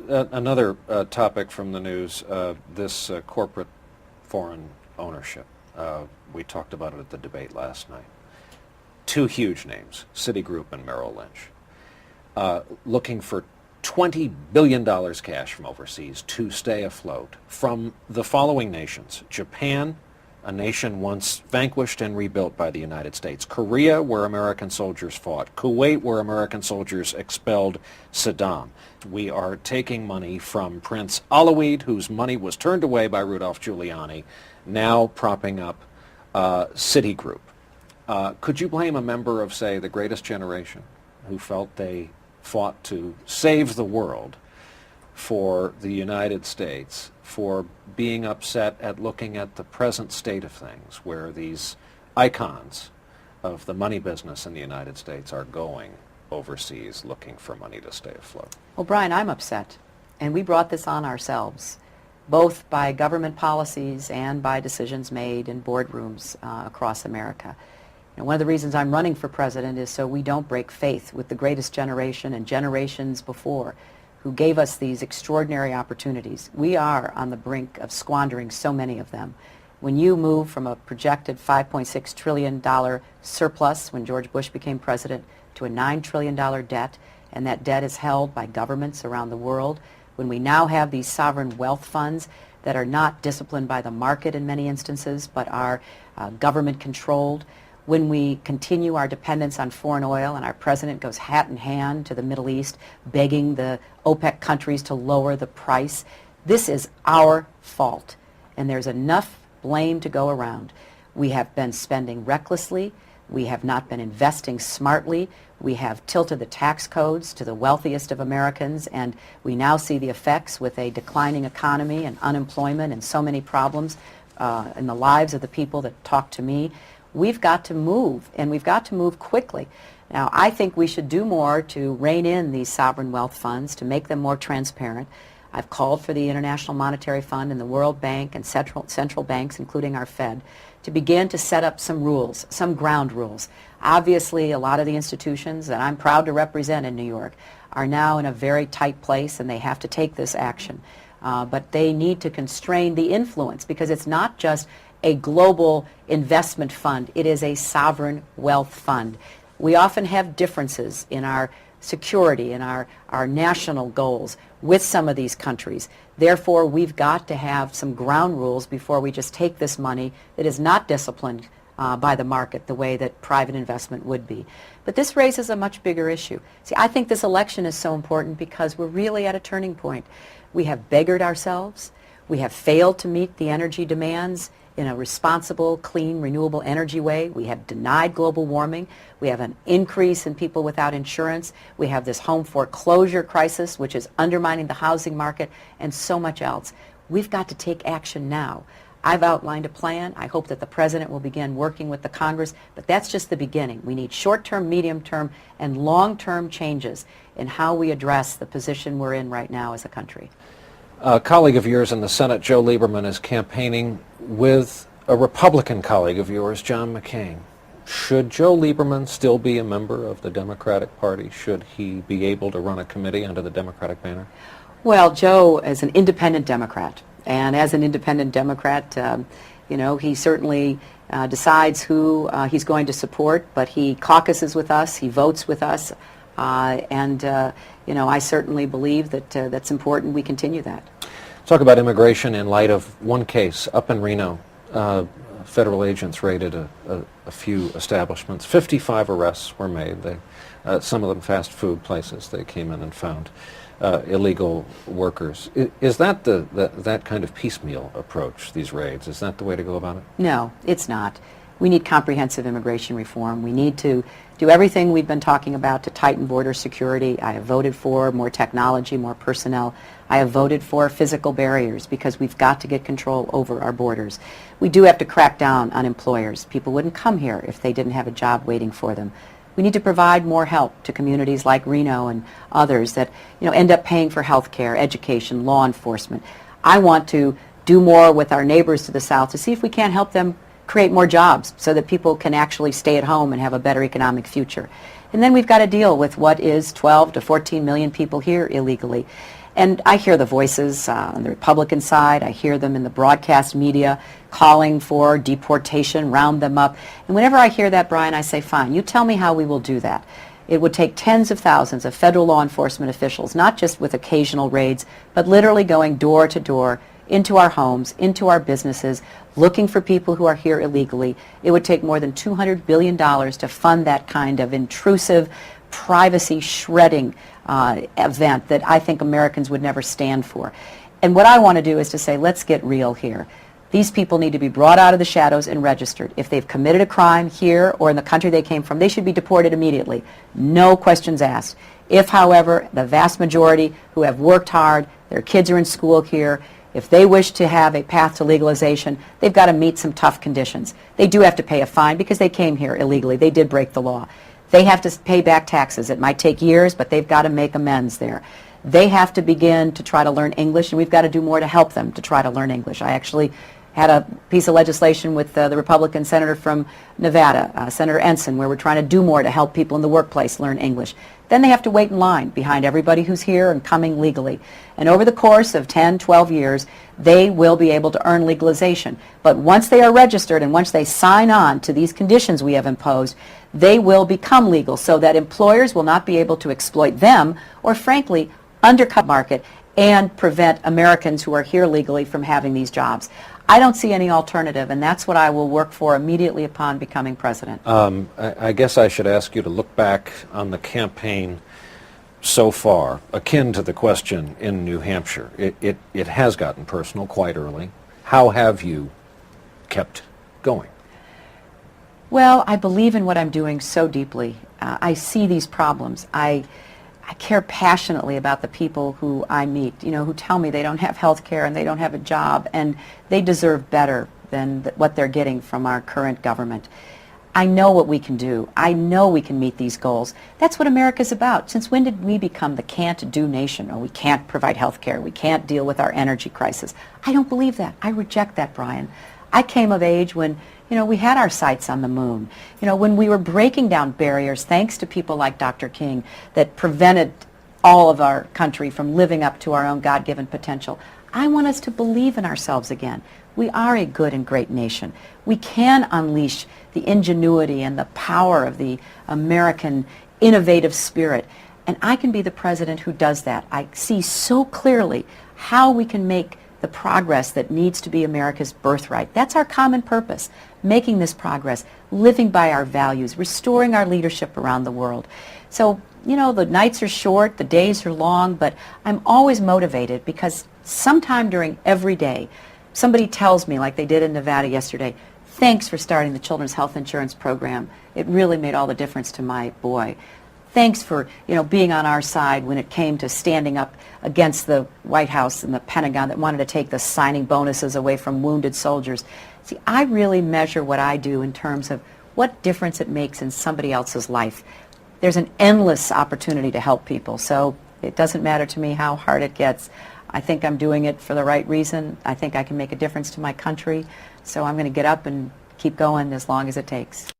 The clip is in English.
Another topic from the news, this corporate foreign ownership. We talked about it at the debate last night. Two huge names, Citigroup and Merrill Lynch, looking for $20 billion cash from overseas to stay afloat from the following nations: Japan, a nation once vanquished and rebuilt by the United States; Korea, where American soldiers fought; Kuwait, where American soldiers expelled Saddam. We are taking money from Prince Alawid, whose money was turned away by Rudolph Giuliani, now propping up Citigroup. Could you blame a member of, say, the greatest generation who felt they fought to save the world for the United States for being upset at looking at the present state of things, where these icons of the money business in the United States are going overseas looking for money to stay afloat? Well, Brian, I'm upset, and we brought this on ourselves, both by government policies and by decisions made in boardrooms across America. And one of the reasons I'm running for president is so we don't break faith with the greatest generation and generations before, who gave us these extraordinary opportunities. We are on the brink of squandering so many of them. When you move from a projected $5.6 trillion surplus when George Bush became president to a $9 trillion debt, and that debt is held by governments around the world, when we now have these sovereign wealth funds that are not disciplined by the market in many instances, but are government controlled, when we continue our dependence on foreign oil and our president goes hat in hand to the Middle East begging the OPEC countries to lower the price, this is our fault. And there's enough blame to go around. We have been spending recklessly. We have not been investing smartly. We have tilted the tax codes to the wealthiest of Americans, and we now see the effects with a declining economy and unemployment and so many problems in the lives of the people that talk to me. We've got to move, and we've got to move quickly. Now, I think we should do more to rein in these sovereign wealth funds, to make them more transparent. I've called for the International Monetary Fund and the World Bank and central banks, including our Fed, to begin to set up some rules, some ground rules. Obviously, a lot of the institutions that I'm proud to represent in New York are now in a very tight place, and they have to take this action. But they need to constrain the influence, because it's not just a global investment fund. It is a sovereign wealth fund. We often have differences in our security and our national goals with some of these countries. Therefore, we've got to have some ground rules before we just take this money that is not disciplined by the market the way that private investment would be. But this raises a much bigger issue. See, I think this election is so important because we're really at a turning point. We have beggared ourselves. We have failed to meet the energy demands in a responsible, clean, renewable energy way. We have denied global warming. We have an increase in people without insurance. We have this home foreclosure crisis, which is undermining the housing market, and so much else. We've got to take action now. I've outlined a plan. I hope that the president will begin working with the Congress, but that's just the beginning. We need short-term, medium-term, and long-term changes in how we address the position we're in right now as a country. A colleague of yours in the Senate, Joe Lieberman, is campaigning with a Republican colleague of yours, John McCain. Should Joe Lieberman still be a member of the Democratic Party? Should he be able to run a committee under the Democratic banner? Well, Joe is an independent Democrat, and as an independent Democrat, he certainly decides who he's going to support, but he caucuses with us, he votes with us, I certainly believe that that's important. We continue that. Talk about immigration in light of one case up in Reno. Federal agents raided a few establishments. 55 arrests were made. Some of them fast food places. They came in and found illegal workers. Is that that kind of piecemeal approach, these raids? Is that the way to go about it? No, it's not. We need comprehensive immigration reform. We need to do everything we've been talking about to tighten border security. I have voted for more technology, more personnel. I have voted for physical barriers because we've got to get control over our borders. We do have to crack down on employers. People wouldn't come here if they didn't have a job waiting for them. We need to provide more help to communities like Reno and others that end up paying for health care, education, law enforcement. I want to do more with our neighbors to the south to see if we can't help them create more jobs so that people can actually stay at home and have a better economic future. And then we've got to deal with what is 12 to 14 million people here illegally. And I hear the voices on the Republican side. I hear them in the broadcast media calling for deportation, round them up. And whenever I hear that, Brian, I say, fine, you tell me how we will do that. It would take tens of thousands of federal law enforcement officials, not just with occasional raids, but literally going door to door into our homes, into our businesses, looking for people who are here illegally. It would take more than $200 billion to fund that kind of intrusive, privacy shredding event that I think Americans would never stand for. And what I want to do is to say, let's get real here. These people need to be brought out of the shadows and registered. If they've committed a crime here or in the country they came from, they should be deported immediately. No questions asked. If, however, the vast majority who have worked hard, their kids are in school here, if they wish to have a path to legalization, they've got to meet some tough conditions. They do have to pay a fine because they came here illegally. They did break the law. They have to pay back taxes. It might take years, but they've got to make amends there. They have to begin to try to learn English, and we've got to do more to help them to try to learn English. I actually had a piece of legislation with the Republican senator from Nevada, Senator Ensign, where we're trying to do more to help people in the workplace learn English. Then they have to wait in line behind everybody who's here and coming legally. And over the course of 10, 12 years, they will be able to earn legalization. But once they are registered and once they sign on to these conditions we have imposed, they will become legal so that employers will not be able to exploit them or, frankly, undercut the market and prevent Americans who are here legally from having these jobs. I don't see any alternative, and that's what I will work for immediately upon becoming president. I guess I should ask you to look back on the campaign so far, akin to the question in New Hampshire. It has gotten personal quite early. How have you kept going? Well, I believe in what I'm doing so deeply. I see these problems. I care passionately about the people who I meet, who tell me they don't have health care and they don't have a job and they deserve better than what they're getting from our current government. I know what we can do. I know we can meet these goals. That's what America's about. Since when did we become the can't-do nation? Or we can't provide health care. We can't deal with our energy crisis. I don't believe that. I reject that, Brian. I came of age when we had our sights on the moon. When we were breaking down barriers, thanks to people like Dr. King, that prevented all of our country from living up to our own God-given potential. I want us to believe in ourselves again. We are a good and great nation. We can unleash the ingenuity and the power of the American innovative spirit. And I can be the president who does that. I see so clearly how we can make the progress that needs to be America's birthright. That's our common purpose, making this progress, living by our values, restoring our leadership around the world. So, the nights are short, the days are long, but I'm always motivated because sometime during every day, somebody tells me, like they did in Nevada yesterday, thanks for starting the Children's Health Insurance Program. It really made all the difference to my boy. Thanks for, being on our side when it came to standing up against the White House and the Pentagon that wanted to take the signing bonuses away from wounded soldiers. See, I really measure what I do in terms of what difference it makes in somebody else's life. There's an endless opportunity to help people, so it doesn't matter to me how hard it gets. I think I'm doing it for the right reason. I think I can make a difference to my country, so I'm going to get up and keep going as long as it takes.